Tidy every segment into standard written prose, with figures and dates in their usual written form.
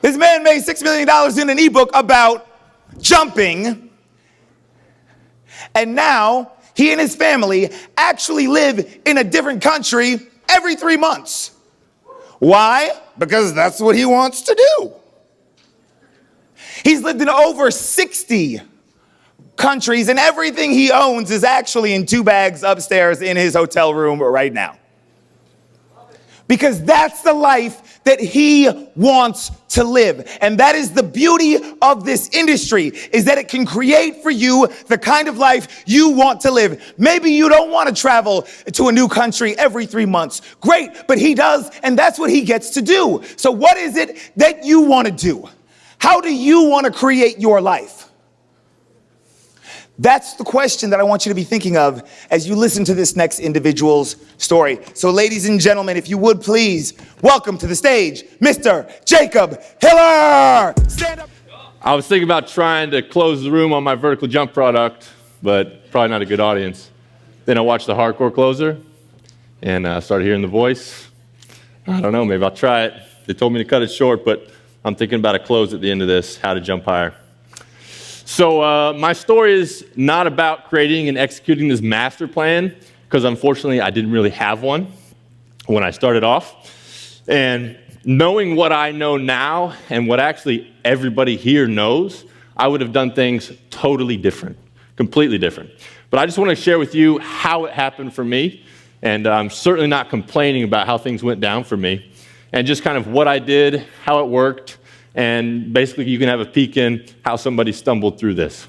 This man made $6 million in an ebook about jumping, and now he and his family actually live in a different country every 3 months. Why? Because that's what he wants to do. He's lived in over 60 countries, and everything he owns is actually in 2 bags upstairs in his hotel room right now. Because that's the life that he wants to live. And that is the beauty of this industry, is that it can create for you the kind of life you want to live. Maybe you don't want to travel to a new country every 3 months. Great, but he does, and that's what he gets to do. So what is it that you want to do? How do you want to create your life? That's the question that I want you to be thinking of as you listen to this next individual's story. So ladies and gentlemen, if you would please welcome to the stage, Mr. Jacob Hiller. Stand up. I was thinking about trying to close the room on my vertical jump product, but probably not a good audience. Then I watched the hardcore closer and started hearing the voice. I don't know, maybe I'll try it. They told me to cut it short, but I'm thinking about a close at the end of this, how to jump higher. So my story is not about creating and executing this master plan, because unfortunately I didn't really have one when I started off. And knowing what I know now and what actually everybody here knows, I would have done things totally different, completely different. But I just want to share with you how it happened for me, and I'm certainly not complaining about how things went down for me, and just kind of what I did, how it worked, and basically you can have a peek in how somebody stumbled through this.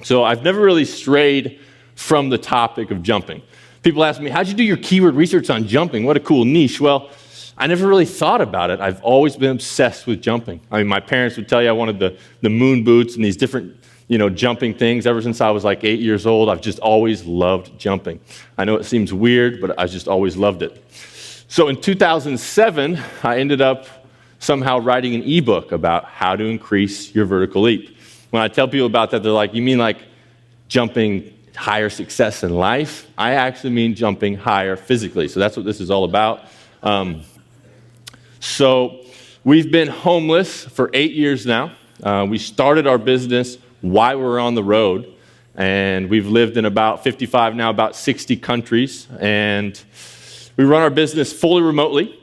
So I've never really strayed from the topic of jumping. People ask me, how'd you do your keyword research on jumping? What a cool niche. Well, I never really thought about it. I've always been obsessed with jumping. I mean, my parents would tell you I wanted the moon boots and these different, jumping things. Ever since I was like 8 years old, I've just always loved jumping. I know it seems weird, but I just always loved it. So in 2007, I ended up somehow writing an ebook about how to increase your vertical leap. When I tell people about that, they're like, you mean like jumping higher success in life? I actually mean jumping higher physically. So that's what this is all about. So we've been homeless for 8 years now. We started our business while we were on the road, and we've lived in about 55 now, about 60 countries, and we run our business fully remotely.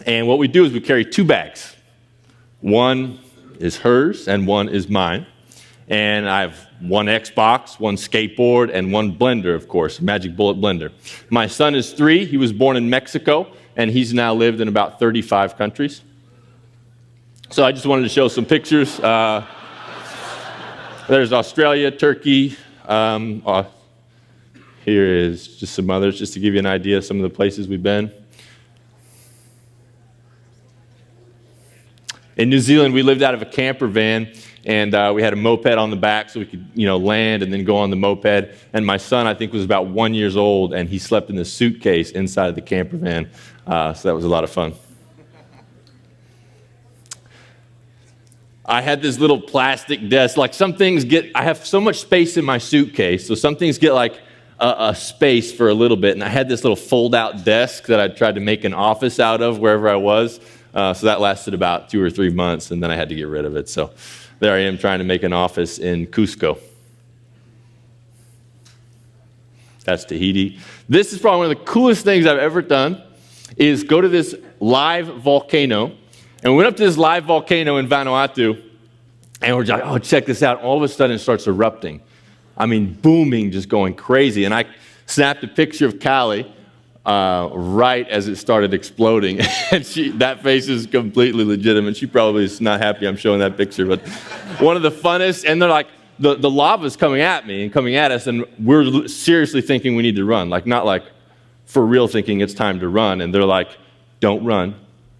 And what we do is we carry 2 bags. One is hers and one is mine. And I have 1 Xbox, 1 skateboard, and 1 blender, of course, Magic Bullet blender. My son is 3. He was born in Mexico, and he's now lived in about 35 countries. So I just wanted to show some pictures. There's Australia, Turkey. Here is just some others, just to give you an idea of some of the places we've been. In New Zealand, we lived out of a camper van, and we had a moped on the back so we could, land and then go on the moped. And my son, I think, was about 1 year old, and he slept in the suitcase inside of the camper van. So that was a lot of fun. I had this little plastic desk. Like some things I have so much space in my suitcase, so some things get like a space for a little bit. And I had this little fold-out desk that I tried to make an office out of wherever I was. So that lasted about 2 or 3 months, and then I had to get rid of it. So there I am trying to make an office in Cusco. That's Tahiti. This is probably one of the coolest things I've ever done, is go to this live volcano. And we went up to this live volcano in Vanuatu, and we're just like, oh, check this out. All of a sudden it starts erupting. I mean, booming, just going crazy. And I snapped a picture of Callie right as it started exploding. And that face is completely legitimate. She probably is not happy I'm showing that picture, but one of the funnest, and they're like, the lava's coming at me and coming at us, and we're seriously thinking we need to run. Like, not like for real thinking it's time to run. And they're like, don't run.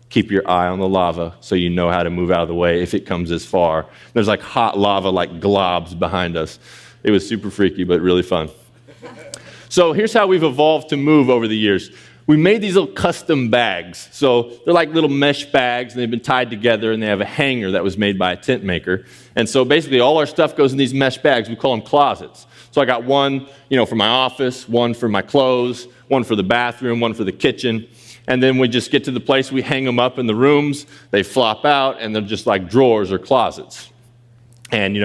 Keep your eye on the lava so you know how to move out of the way if it comes this far. There's like hot lava, like globs behind us. It was super freaky, but really fun. So here's how we've evolved to move over the years. We made these little custom bags. So they're like little mesh bags, and they've been tied together, and they have a hanger that was made by a tent maker. And so basically all our stuff goes in these mesh bags. We call them closets. So I got one, for my office, one for my clothes, one for the bathroom, one for the kitchen. And then we just get to the place, we hang them up in the rooms, they flop out, and they're just like drawers or closets. And,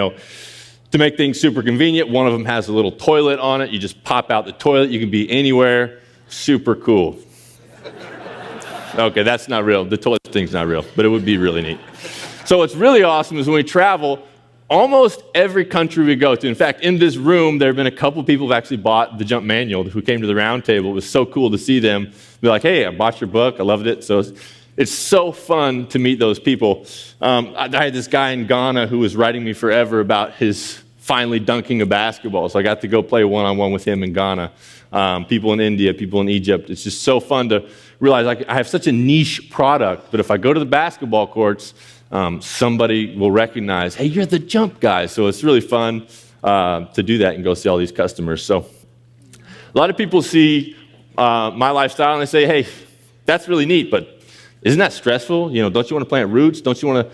to make things super convenient, one of them has a little toilet on it. You just pop out the toilet. You can be anywhere. Super cool. Okay, that's not real. The toilet thing's not real, but it would be really neat. So what's really awesome is when we travel, almost every country we go to, in fact, in this room, there have been a couple people who've actually bought the Jump Manual who came to the round table. It was so cool to see them be like, hey, I bought your book. I loved it. So it's so fun to meet those people. I had this guy in Ghana who was writing me forever about his finally dunking a basketball. So I got to go play one-on-one with him in Ghana. People in India, people in Egypt. It's just so fun to realize I have such a niche product, but if I go to the basketball courts, somebody will recognize, hey, you're the Jump guy. So it's really fun to do that and go see all these customers. So a lot of people see my lifestyle and they say, hey, that's really neat, but isn't that stressful? Don't you want to plant roots? Don't you want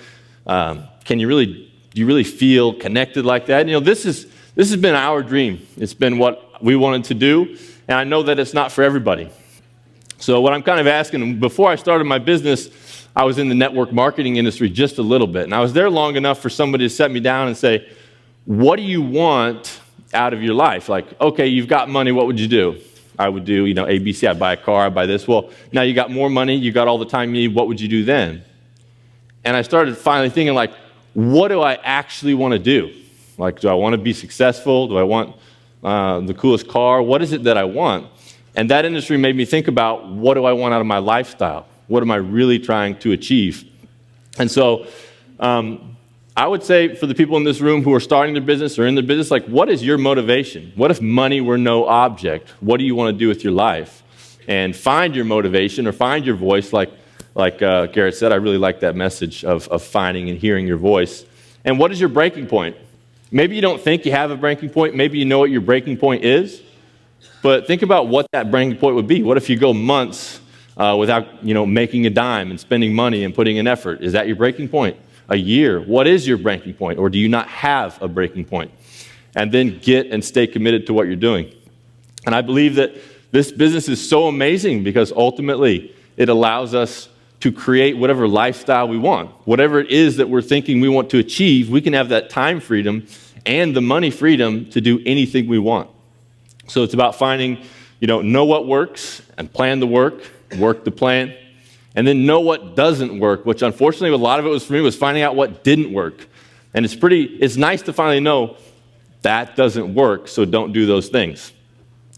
to, do you really feel connected like that? This has been our dream. It's been what we wanted to do, and I know that it's not for everybody. So what I'm kind of asking, before I started my business, I was in the network marketing industry just a little bit, and I was there long enough for somebody to set me down and say, what do you want out of your life? Like, okay, you've got money, what would you do? I would do, ABC, I'd buy a car, I'd buy this. Well, now you got more money, you got all the time you need, what would you do then? And I started finally thinking, like, what do I actually want to do? Like, do I want to be successful? Do I want the coolest car? What is it that I want? And that industry made me think about, what do I want out of my lifestyle? What am I really trying to achieve? And so I would say for the people in this room who are starting their business or in their business, like, what is your motivation? What if money were no object? What do you want to do with your life? And find your motivation or find your voice. Like Garrett said, I really like that message of finding and hearing your voice. And what is your breaking point? Maybe you don't think you have a breaking point. Maybe you know what your breaking point is. But think about what that breaking point would be. What if you go months without making a dime and spending money and putting in effort? Is that your breaking point? A year? What is your breaking point? Or do you not have a breaking point? And then get and stay committed to what you're doing. And I believe that this business is so amazing because ultimately it allows us to create whatever lifestyle we want. Whatever it is that we're thinking we want to achieve, we can have that time freedom and the money freedom to do anything we want. So it's about finding, know what works and plan the work the plan, and then know what doesn't work, which unfortunately a lot of it was for me was finding out what didn't work. And it's nice to finally know that doesn't work, so don't do those things.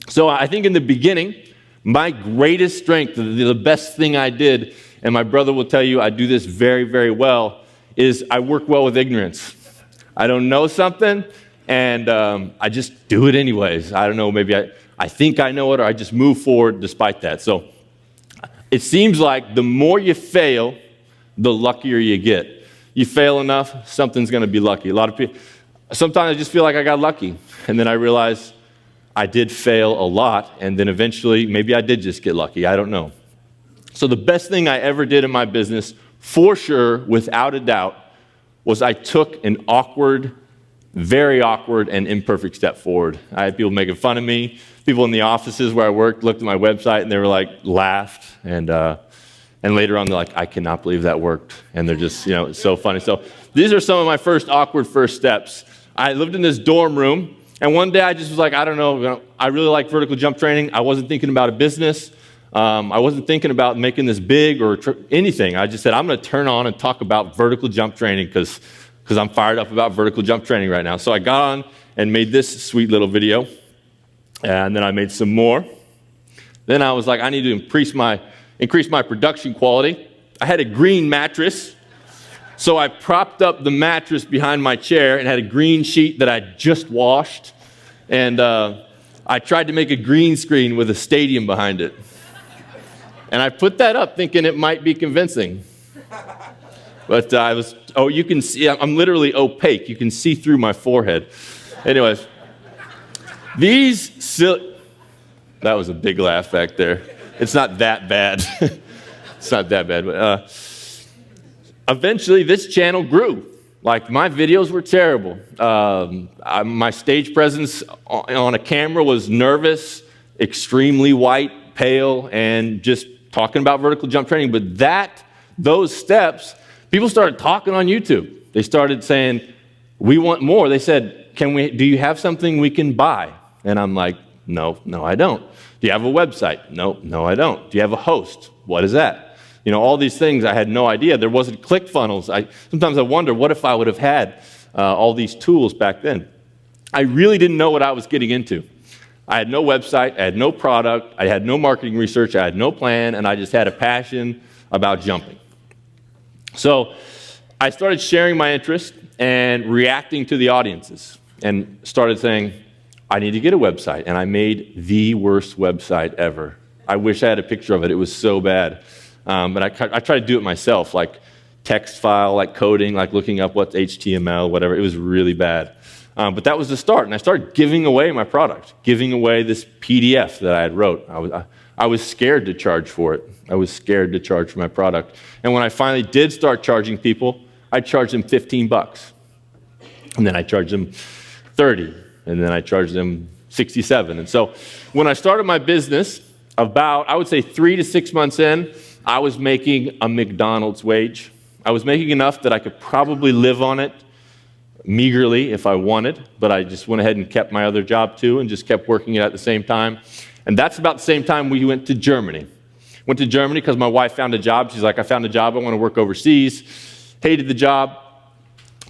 So I think in the beginning, my greatest strength, the best thing I did, and my brother will tell you I do this very, very well, is I work well with ignorance. I don't know something, and I just do it anyways. I don't know, maybe I think I know it, or I just move forward despite that. So it seems like the more you fail, the luckier you get. You fail enough, something's going to be lucky. A lot of people, sometimes I just feel like I got lucky, and then I realize I did fail a lot, and then eventually maybe I did just get lucky. I don't know. So the best thing I ever did in my business, for sure, without a doubt, was I took an awkward, very awkward and imperfect step forward. I had people making fun of me. People in the offices where I worked looked at my website and they were like, laughed. And later on, they're like, I cannot believe that worked. And they're just, it's so funny. So these are some of my first awkward first steps. I lived in this dorm room. And one day I just was like, I don't know, I really like vertical jump training. I wasn't thinking about a business. I wasn't thinking about making this big or anything. I just said, I'm going to turn on and talk about vertical jump training because I'm fired up about vertical jump training right now. So I got on and made this sweet little video. And then I made some more. Then I was like, I need to increase my production quality. I had a green mattress. So I propped up the mattress behind my chair and had a green sheet that I just washed. And I tried to make a green screen with a stadium behind it. And I put that up thinking it might be convincing. But you can see, I'm literally opaque. You can see through my forehead. Anyways, that was a big laugh back there. It's not that bad. It's not that bad. But eventually, this channel grew. Like, my videos were terrible. My stage presence on a camera was nervous, extremely white, pale, and just talking about vertical jump training, but those steps, people started talking on YouTube. They started saying, we want more. They said, do you have something we can buy? And I'm like, no, I don't. Do you have a website? No, I don't. Do you have a host? What is that? All these things, I had no idea. There wasn't ClickFunnels. Sometimes I wonder, what if I would have had all these tools back then? I really didn't know what I was getting into. I had no website, I had no product, I had no marketing research, I had no plan, and I just had a passion about jumping. So I started sharing my interest and reacting to the audiences and started saying, I need to get a website. And I made the worst website ever. I wish I had a picture of it. It was so bad. But I tried to do it myself, like text file, like coding, like looking up what's HTML, whatever. It was really bad. But that was the start. And I started giving away my product, giving away this PDF that I had wrote. I was scared to charge for it. I was scared to charge for my product. And when I finally did start charging people, I charged them $15. And then I charged them $30. And then I charged them $67. And so when I started my business, I would say 3 to 6 months in, I was making a McDonald's wage. I was making enough that I could probably live on it meagerly if I wanted, but I just went ahead and kept my other job too and just kept working it at the same time. And that's about the same time we went to Germany. Went to Germany because my wife found a job. She's like, I found a job. I want to work overseas. Hated the job.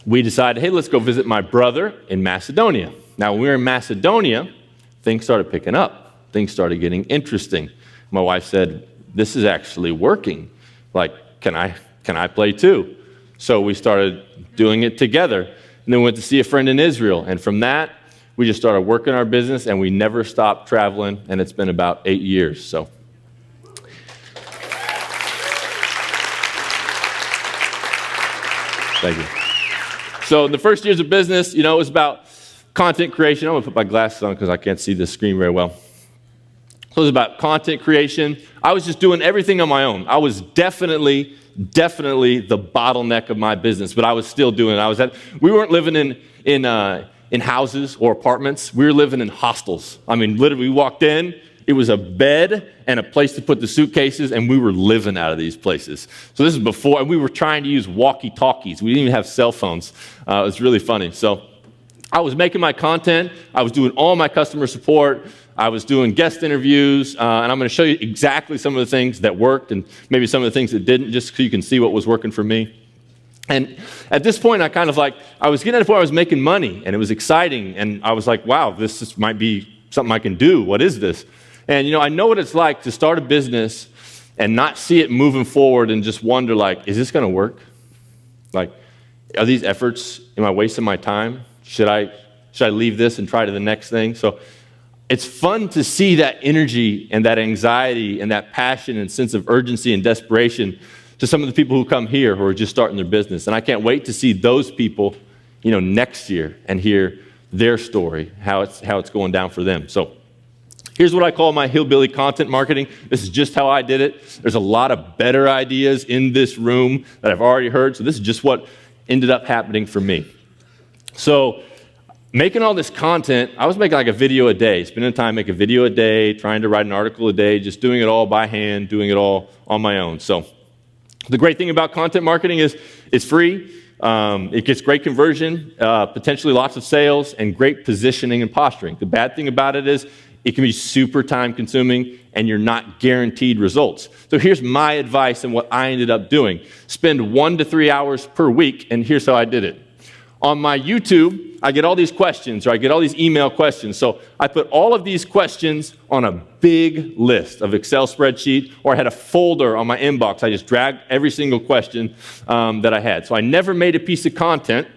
We decided, hey, let's go visit my brother in Macedonia. Now, when we were in Macedonia, things started picking up. Things started getting interesting. My wife said, this is actually working. Like, can I play too? So we started doing it together. And then we went to see a friend in Israel. And from that, we just started working our business, and we never stopped traveling. And it's been about 8 years. So. Thank you. So in the first years of business, it was about content creation. I'm going to put my glasses on because I can't see the screen very well. So it was about content creation. I was just doing everything on my own. I was definitely the bottleneck of my business, but I was still doing it. We weren't living in houses or apartments. We were living in hostels. I mean, literally, we walked in, it was a bed and a place to put the suitcases, and we were living out of these places. So this is before, and we were trying to use walkie-talkies. We didn't even have cell phones. It was really funny. So I was making my content. I was doing all my customer support. I was doing guest interviews, and I'm going to show you exactly some of the things that worked and maybe some of the things that didn't, just so you can see what was working for me. And at this point, I was getting to the point where I was making money, and it was exciting, and I was like, wow, this might be something I can do. What is this? And, I know what it's like to start a business and not see it moving forward and just wonder, like, is this going to work? Like, are these efforts, am I wasting my time? Should I leave this and try to the next thing? So it's fun to see that energy and that anxiety and that passion and sense of urgency and desperation to some of the people who come here who are just starting their business. And I can't wait to see those people, next year and hear their story, how it's going down for them. So here's what I call my hillbilly content marketing. This is just how I did it. There's a lot of better ideas in this room that I've already heard. So this is just what ended up happening for me. So making all this content, I was making like a video a day, spending time making a video a day, trying to write an article a day, just doing it all by hand, doing it all on my own. So the great thing about content marketing is it's free. It gets great conversion, potentially lots of sales, and great positioning and posturing. The bad thing about it is it can be super time consuming and you're not guaranteed results. So here's my advice and what I ended up doing. Spend 1 to 3 hours per week, and here's how I did it. On my YouTube, I get all these questions, or I get all these email questions. So I put all of these questions on a big list of Excel spreadsheet, or I had a folder on my inbox. I just dragged every single question that I had. So I never made a piece of content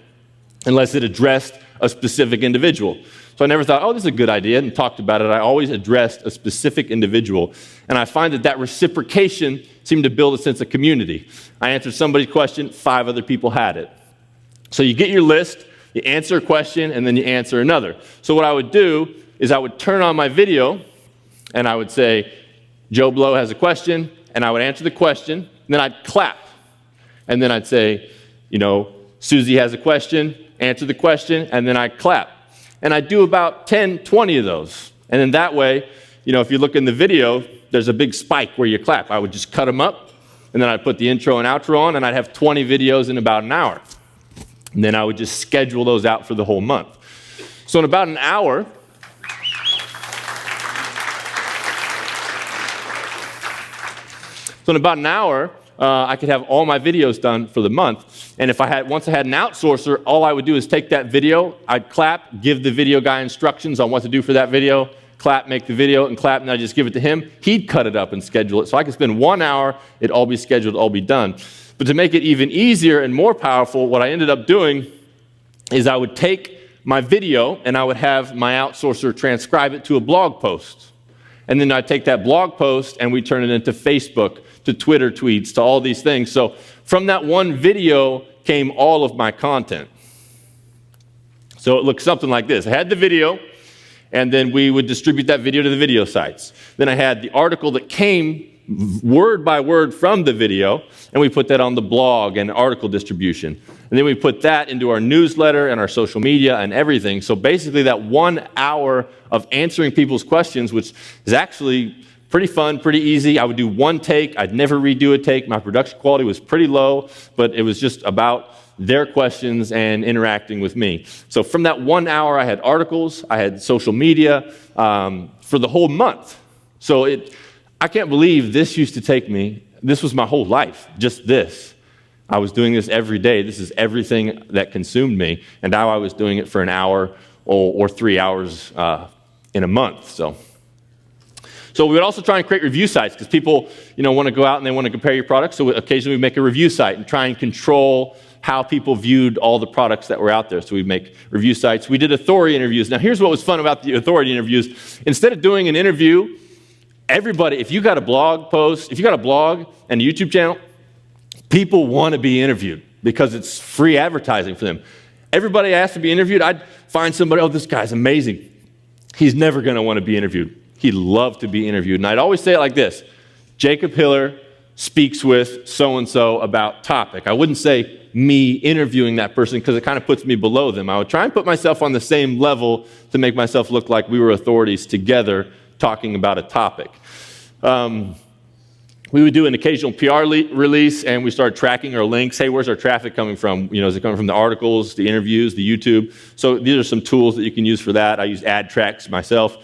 unless it addressed a specific individual. So I never thought, oh, this is a good idea, and talked about it. I always addressed a specific individual. And I find that reciprocation seemed to build a sense of community. I answered somebody's question, 5 other people had it. So you get your list, you answer a question, and then you answer another. So what I would do is I would turn on my video, and I would say, Joe Blow has a question, and I would answer the question, and then I'd clap. And then I'd say, Susie has a question, answer the question, and then I'd clap. And I'd do about 10, 20 of those. And then that way, if you look in the video, there's a big spike where you clap. I would just cut them up, and then I'd put the intro and outro on, and I'd have 20 videos in about an hour. And then I would just schedule those out for the whole month. So in about an hour, I could have all my videos done for the month. And once I had an outsourcer, all I would do is take that video, I'd clap, give the video guy instructions on what to do for that video, clap, make the video, and clap, and I'd just give it to him. He'd cut it up and schedule it. So I could spend 1 hour, it'd all be scheduled, all be done. But to make it even easier and more powerful, what I ended up doing is I would take my video and I would have my outsourcer transcribe it to a blog post. And then I'd take that blog post and we'd turn it into Facebook, to Twitter tweets, to all these things. So from that one video came all of my content. So it looked something like this. I had the video, and then we would distribute that video to the video sites. Then I had the article that came word by word from the video, and we put that on the blog and article distribution. And then we put that into our newsletter and our social media and everything. So basically that 1 hour of answering people's questions, which is actually pretty fun, pretty easy. I would do one take. I'd never redo a take. My production quality was pretty low, but it was just about their questions and interacting with me. So from that 1 hour, I had articles, I had social media for the whole month. So I can't believe this used to take me, this was my whole life, just this. I was doing this every day. This is everything that consumed me. And now I was doing it for an hour or 3 hours in a month. So we would also try and create review sites because people, want to go out and they want to compare your products. So occasionally we make a review site and try and control how people viewed all the products that were out there. So we make review sites. We did authority interviews. Now here's what was fun about the authority interviews. Instead of doing an interview, everybody, if you got a blog post, if you got a blog and a YouTube channel, people want to be interviewed because it's free advertising for them. Everybody asked to be interviewed. I'd find somebody, this guy's amazing. He's never going to want to be interviewed. He'd love to be interviewed. And I'd always say it like this: Jacob Hiller speaks with so-and-so about topic. I wouldn't say me interviewing that person because it kind of puts me below them. I would try and put myself on the same level to make myself look like we were authorities together talking about a topic. We would do an occasional PR release, and we started tracking our links. Hey, where's our traffic coming from? Is it coming from the articles, the interviews, the YouTube? So these are some tools that you can use for that. I use ad tracks myself.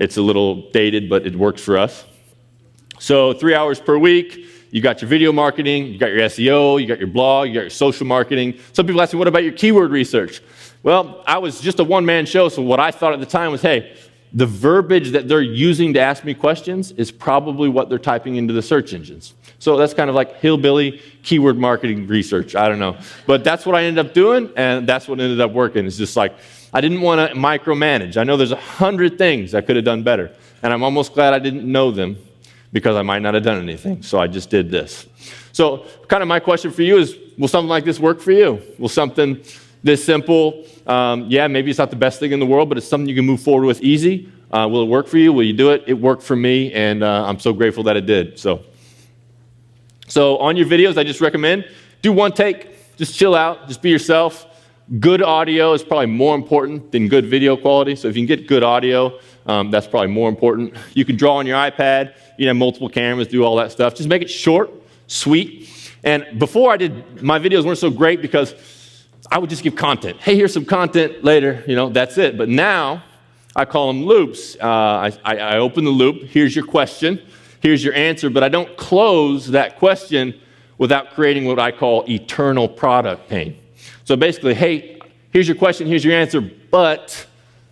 It's a little dated, but it works for us. So 3 hours per week, you got your video marketing, you got your SEO, you got your blog, you got your social marketing. Some people ask me, what about your keyword research? Well, I was just a one-man show, so what I thought at the time was, hey, the verbiage that they're using to ask me questions is probably what they're typing into the search engines. So that's kind of like hillbilly keyword marketing research. I don't know. But that's what I ended up doing, and that's what ended up working. It's just like, I didn't want to micromanage. I know there's 100 things I could have done better, and I'm almost glad I didn't know them because I might not have done anything. So I just did this. So kind of my question for you is, will something like this work for you? Will something this simple, maybe it's not the best thing in the world, but it's something you can move forward with easy. Will it work for you? Will you do it? It worked for me, and I'm so grateful that it did. So on your videos, I just recommend do one take. Just chill out. Just be yourself. Good audio is probably more important than good video quality. So if you can get good audio, that's probably more important. You can draw on your iPad. You can have multiple cameras, do all that stuff. Just make it short, sweet. And before my videos weren't so great because I would just give content. Hey, here's some content later, that's it. But now I call them loops. I open the loop. Here's your question. Here's your answer. But I don't close that question without creating what I call eternal product pain. So basically, hey, here's your question, here's your answer, but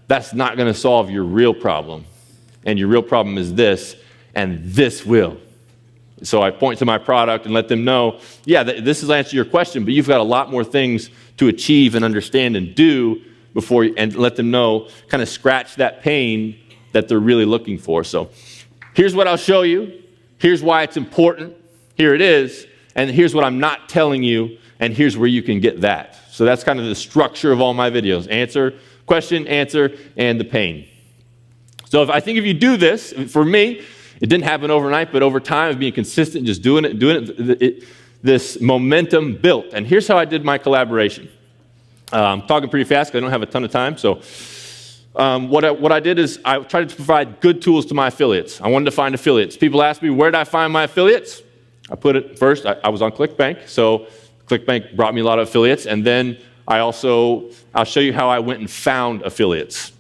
that's not going to solve your real problem. And your real problem is this, and this will. So I point to my product and let them know, this is answer your question, but you've got a lot more things to achieve and understand and do and let them know, kind of scratch that pain that they're really looking for. So here's what I'll show you. Here's why it's important. Here it is. And here's what I'm not telling you. And here's where you can get that. So that's kind of the structure of all my videos. Question, answer, and the pain. So I think if you do this, for me, it didn't happen overnight, but over time of being consistent, just doing it, this momentum built. And here's how I did my collaboration. I'm talking pretty fast because I don't have a ton of time. So what I did is I tried to provide good tools to my affiliates. I wanted to find affiliates. People ask me, where did I find my affiliates? I put it first, I was on ClickBank, so ClickBank brought me a lot of affiliates, and then I'll show you how I went and found affiliates.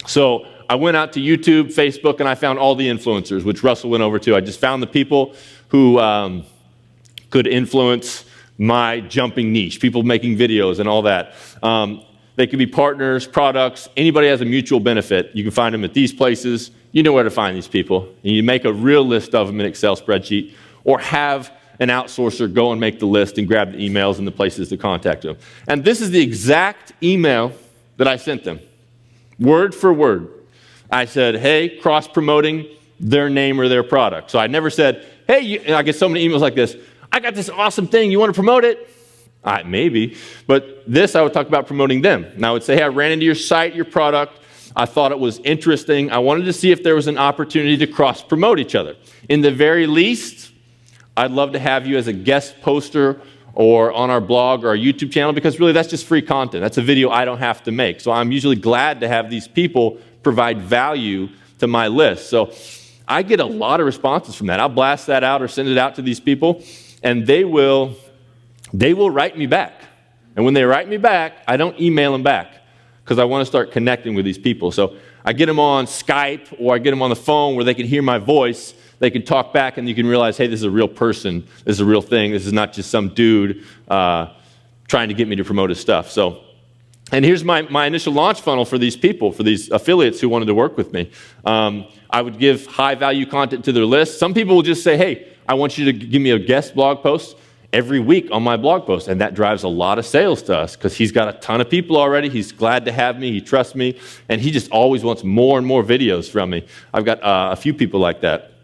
So I went out to YouTube, Facebook, and I found all the influencers, which Russell went over to. I just found the people who could influence my jumping niche, people making videos and all that. They could be partners, products, anybody has a mutual benefit. You can find them at these places. You know where to find these people. And you make a real list of them in an Excel spreadsheet, or have an outsourcer go and make the list and grab the emails and the places to contact them. And this is the exact email that I sent them, word for word. I said, hey, cross-promoting their name or their product. So I never said, hey, and I get so many emails like this, I got this awesome thing, you want to promote it? Maybe, but this I would talk about promoting them. And I would say, hey, I ran into your site, your product, I thought it was interesting, I wanted to see if there was an opportunity to cross-promote each other. In the very least, I'd love to have you as a guest poster or on our blog or our YouTube channel, because really that's just free content. That's a video I don't have to make. So I'm usually glad to have these people provide value to my list. So I get a lot of responses from that. I'll blast that out or send it out to these people, and they will write me back. And when they write me back, I don't email them back, because I want to start connecting with these people. So I get them on Skype, or I get them on the phone where they can hear my voice. They can talk back, and you can realize, hey, this is a real person. This is a real thing. This is not just some dude trying to get me to promote his stuff. So, and here's my initial launch funnel for these people, for these affiliates who wanted to work with me. I would give high-value content to their list. Some people will just say, hey, I want you to give me a guest blog post every week on my blog post, and that drives a lot of sales to us, because he's got a ton of people already. He's glad to have me. He trusts me, and he just always wants more and more videos from me. I've got a few people like that.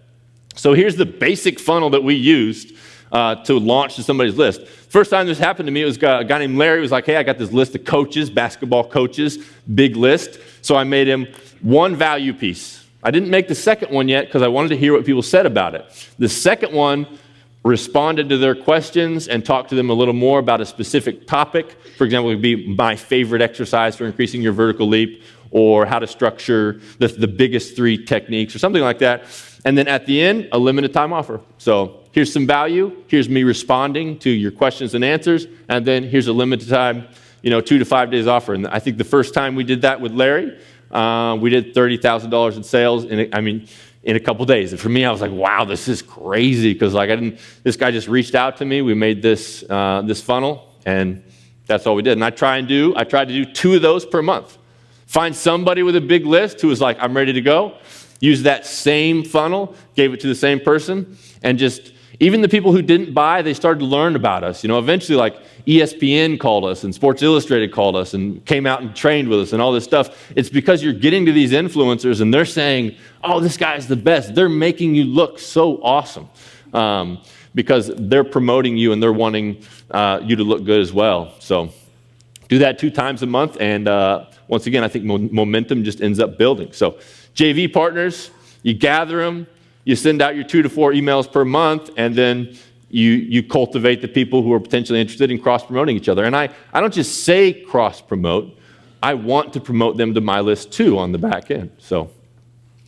So here's the basic funnel that we used to launch to somebody's list. First time this happened to me, it was a guy named Larry who was like, hey, I got this list of coaches, basketball coaches, big list. So I made him one value piece. I didn't make the second one yet because I wanted to hear what people said about it. The second one responded to their questions and talked to them a little more about a specific topic. For example, it would be my favorite exercise for increasing your vertical leap, or how to structure the biggest 3 techniques, or something like that. And then at the end, a limited time offer. So here's some value, here's me responding to your questions and answers, and then here's a limited time, 2 to 5 days offer. And I think the first time we did that with Larry, we did $30,000 in sales in a couple days. And for me, I was like, wow, this is crazy, because this guy just reached out to me. We made this funnel, and that's all we did. And I tried to do 2 of those per month. Find somebody with a big list who was like, I'm ready to go. Use that same funnel, gave it to the same person, and just, even the people who didn't buy, they started to learn about us. Eventually, like ESPN called us, and Sports Illustrated called us, and came out and trained with us, and all this stuff. It's because you're getting to these influencers, and they're saying, oh, this guy's the best. They're making you look so awesome, because they're promoting you, and they're wanting you to look good as well. So do that 2 times a month, and once again, I think momentum just ends up building. So JV partners, you gather them, you send out your 2 to 4 emails per month, and then you cultivate the people who are potentially interested in cross-promoting each other. And I don't just say cross-promote, I want to promote them to my list too on the back end. So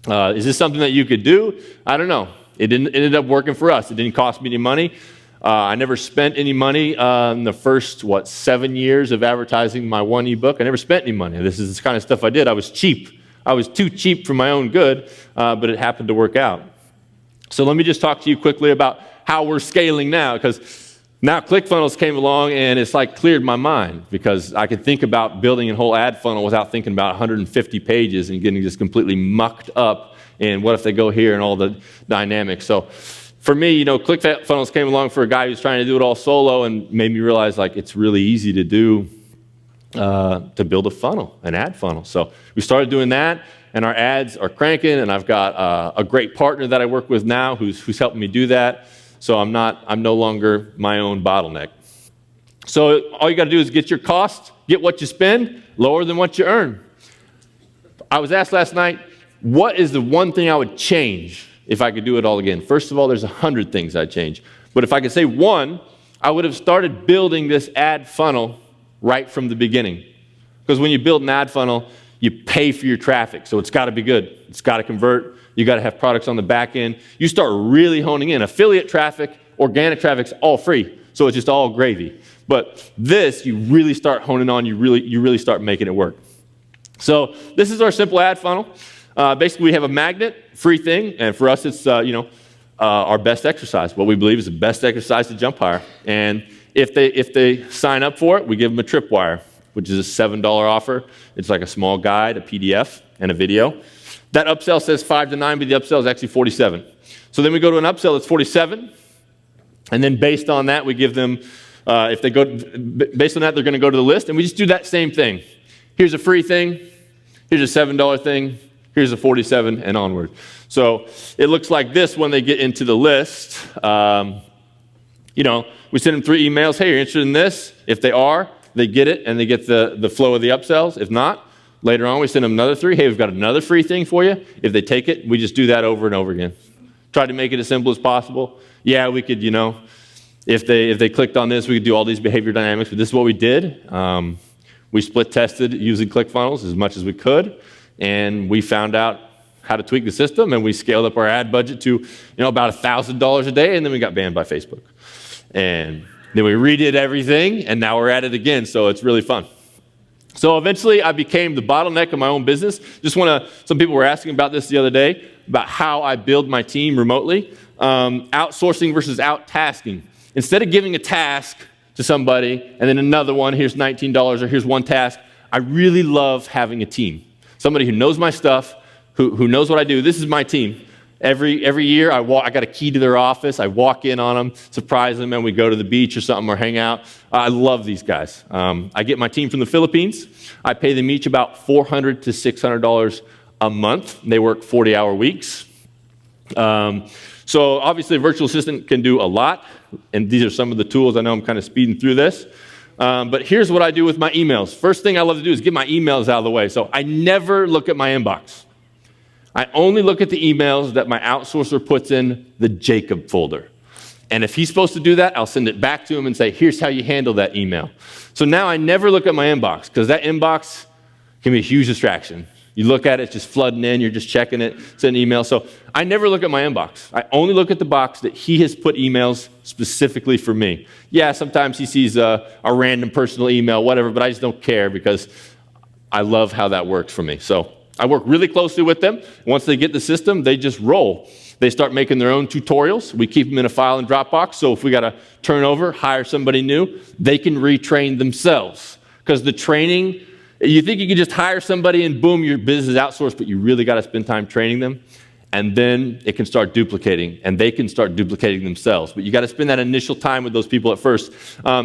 is this something that you could do? I don't know. It ended up working for us. It didn't cost me any money. I never spent any money in the first, 7 years of advertising my one ebook. I never spent any money. This is the kind of stuff I did. I was cheap. I was too cheap for my own good, but it happened to work out. So let me just talk to you quickly about how we're scaling now, because now ClickFunnels came along, and it's like cleared my mind, because I could think about building a whole ad funnel without thinking about 150 pages and getting just completely mucked up, and what if they go here and all the dynamics. So for me, ClickFunnels came along for a guy who's trying to do it all solo, and made me realize it's really easy to do, to build a funnel, an ad funnel. So we started doing that, and our ads are cranking, and I've got a great partner that I work with now who's helping me do that. So I'm no longer my own bottleneck. So all you got to do is get your cost, get what you spend, lower than what you earn. I was asked last night, what is the one thing I would change if I could do it all again? First of all, there's 100 things I'd change. But if I could say one, I would have started building this ad funnel right from the beginning. Because when you build an ad funnel, You pay for your traffic, so it's got to be good. It's got to convert. You got to have products on the back end. You start really honing in. Affiliate traffic, organic traffic's all free, so it's just all gravy. But this, you really start honing on. You really start making it work. So this is our simple ad funnel. Basically, we have a magnet, free thing, and for us, it's our best exercise. What we believe is the best exercise to jump higher. And if they sign up for it, we give them a tripwire, which is a $7 offer. It's like a small guide, a PDF, and a video. That upsell says 5 to 9, but the upsell is actually 47. So then we go to an upsell that's 47, and then based on that, we give them, if they go, based on that, they're going to go to the list, and we just do that same thing. Here's a free thing. Here's a $7 thing. Here's a 47, and onward. So it looks like this when they get into the list. We send them 3 emails. Hey, you're interested in this? If they are, they get it, and they get the flow of the upsells. If not, later on, we send them another 3. Hey, we've got another free thing for you. If they take it, we just do that over and over again. Try to make it as simple as possible. Yeah, we could, if they clicked on this, we could do all these behavior dynamics, but this is what we did. We split tested using ClickFunnels as much as we could, and we found out how to tweak the system, and we scaled up our ad budget to about $1,000 a day, and then we got banned by Facebook. And then we redid everything, and now we're at it again, so it's really fun. So eventually, I became the bottleneck of my own business. Some people were asking about this the other day, about how I build my team remotely. Outsourcing versus out-tasking. Instead of giving a task to somebody, and then another one, here's $19, or here's one task, I really love having a team. Somebody who knows my stuff, who knows what I do. This is my team. Every year, I got a key to their office. I walk in on them, surprise them, and we go to the beach or something or hang out. I love these guys. I get my team from the Philippines. I pay them each about $400 to $600 a month. They work 40-hour weeks. So obviously, a virtual assistant can do a lot, and these are some of the tools. I know I'm kind of speeding through this. But here's what I do with my emails. First thing I love to do is get my emails out of the way. So I never look at my inbox. I only look at the emails that my outsourcer puts in the Jacob folder. And if he's supposed to do that, I'll send it back to him and say, here's how you handle that email. So now I never look at my inbox, because that inbox can be a huge distraction. You look at it, it's just flooding in, you're just checking it, sending emails. So I never look at my inbox. I only look at the box that he has put emails specifically for me. Yeah, sometimes he sees a random personal email, whatever, but I just don't care, because I love how that works for me. So I work really closely with them. Once they get the system, they just roll. They start making their own tutorials. We keep them in a file in Dropbox, so if we got to turn over, hire somebody new, they can retrain themselves. Because the training, you think you can just hire somebody and boom, your business is outsourced, but you really got to spend time training them. And then it can start duplicating, and they can start duplicating themselves. But you got to spend that initial time with those people at first.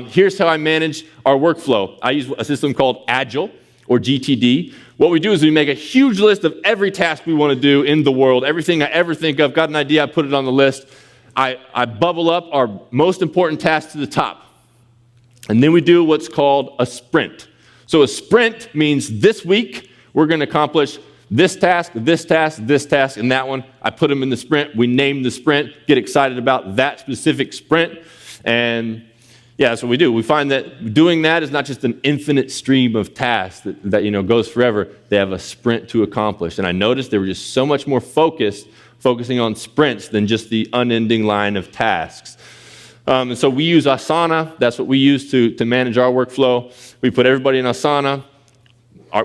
Here's how I manage our workflow. I use a system called Agile, or GTD. What we do is we make a huge list of every task we want to do in the world, everything I ever think of, got an idea, I put it on the list. I bubble up our most important tasks to the top. And then we do what's called a sprint. So a sprint means this week we're going to accomplish this task, this task, this task, and that one. I put them in the sprint. We name the sprint, get excited about that specific sprint, and yeah, that's what we do. We find that doing that is not just an infinite stream of tasks that goes forever. They have a sprint to accomplish. And I noticed they were just so much more focusing on sprints than just the unending line of tasks. And so we use Asana. That's what we use to manage our workflow. We put everybody in Asana.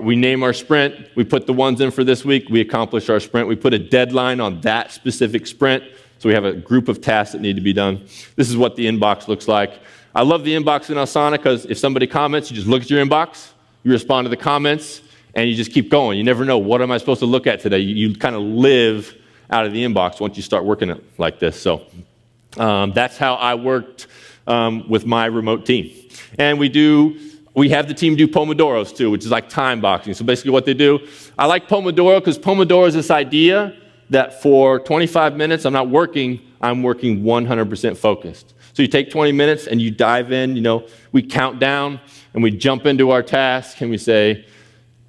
We name our sprint. We put the ones in for this week. We accomplish our sprint. We put a deadline on that specific sprint. So we have a group of tasks that need to be done. This is what the inbox looks like. I love the inbox in Asana because if somebody comments, you just look at your inbox, you respond to the comments, and you just keep going. You never know, what am I supposed to look at today? You kind of live out of the inbox once you start working it like this. So that's how I worked with my remote team. And we have the team do Pomodoros too, which is like time boxing. So basically what they do, I like Pomodoro because Pomodoro is this idea that for 25 minutes I'm working 100% focused. So you take 20 minutes and you dive in, we count down and we jump into our task and we say,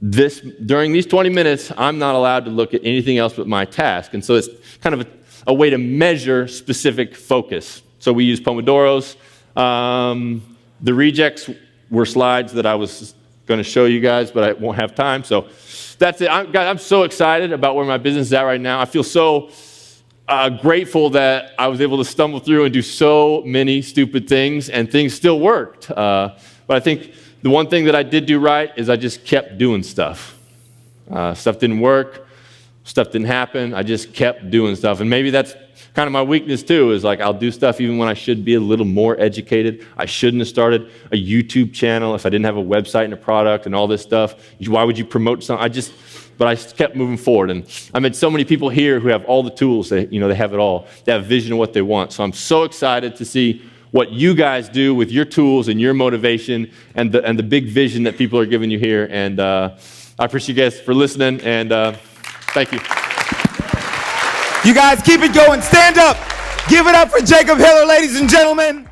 during these 20 minutes, I'm not allowed to look at anything else but my task. And so it's kind of a way to measure specific focus. So we use Pomodoros. The rejects were slides that I was going to show you guys, but I won't have time. So that's it. I'm so excited about where my business is at right now. I feel so grateful that I was able to stumble through and do so many stupid things, and things still worked. But I think the one thing that I did do right is I just kept doing stuff. Stuff didn't work. Stuff didn't happen. I just kept doing stuff. And maybe that's kind of my weakness too, is like I'll do stuff even when I should be a little more educated. I shouldn't have started a YouTube channel if I didn't have a website and a product and all this stuff. Why would you promote something? But I kept moving forward. And I met so many people here who have all the tools. They have it all. They have vision of what they want. So I'm so excited to see what you guys do with your tools and your motivation and the big vision that people are giving you here. And I appreciate you guys for listening, and thank you. You guys keep it going. Stand up. Give it up for Jacob Hiller, ladies and gentlemen.